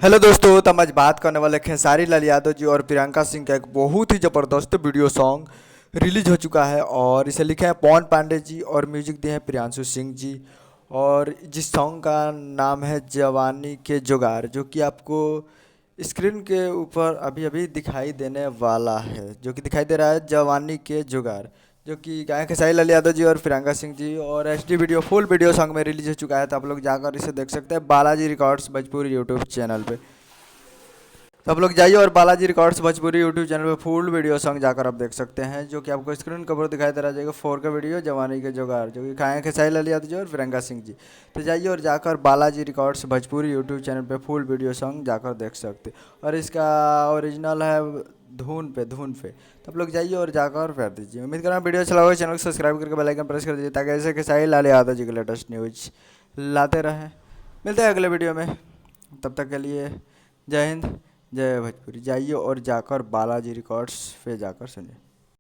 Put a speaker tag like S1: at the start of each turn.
S1: Hello दोस्तों, तो हम आज बात करने वाले खेसारी लाल यादव जी और प्रियंका सिंह का एक बहुत ही ज़बरदस्त वीडियो सॉन्ग रिलीज हो चुका है। और इसे लिखे हैं पवन पांडे जी और म्यूजिक दिए हैं प्रियांशु सिंह जी। और जिस सॉन्ग का नाम है जवानी के जुगार, जो कि आपको स्क्रीन के ऊपर अभी अभी दिखाई देने वाला है, जो कि दिखाई दे रहा है जवानी के जुगार, जो कि गायक खेसारी लाल यादव जी और प्रियंका सिंह जी। और HD video full video song में रिलीज हो चुका है, तो आप लोग जाकर इसे देख सकते हैं Balaji records Bhojpuri YouTube channel पे। तो आप लोग जाइए और Balaji records Bhojpuri YouTube channel पे फुल वीडियो सॉन्ग जाकर आप देख सकते हैं, जो कि आपको स्क्रीन कवर दिखाई दे रहा जाएगा 4 का वीडियो जवानी के जुगाड़, जो कि खाए खेसारी लाल यादव जी और प्रियंका सिंह जी। तो जाइए और जाकर Balaji records Bhojpuri YouTube channel पे फुल वीडियो सॉन्ग जाकर देख सकते। और इसका ओरिजिनल है धुन पे। तो आप लोग जाइए और जाकर कर दीजिए। उम्मीद कर रहा हूँ वीडियो अच्छा लगा, चैनल को सब्सक्राइब करके बेल आइकन प्रेस कर दीजिए, ताकि ऐसे खेसारी लाल यादव जी के लेटेस्ट न्यूज लाते रहें। मिलते हैं अगले वीडियो में, तब तक के लिए जय हिंद जय भोजपुरी। जाइए और जाकर बालाजी रिकॉर्ड्स पे जाकर सुनिए।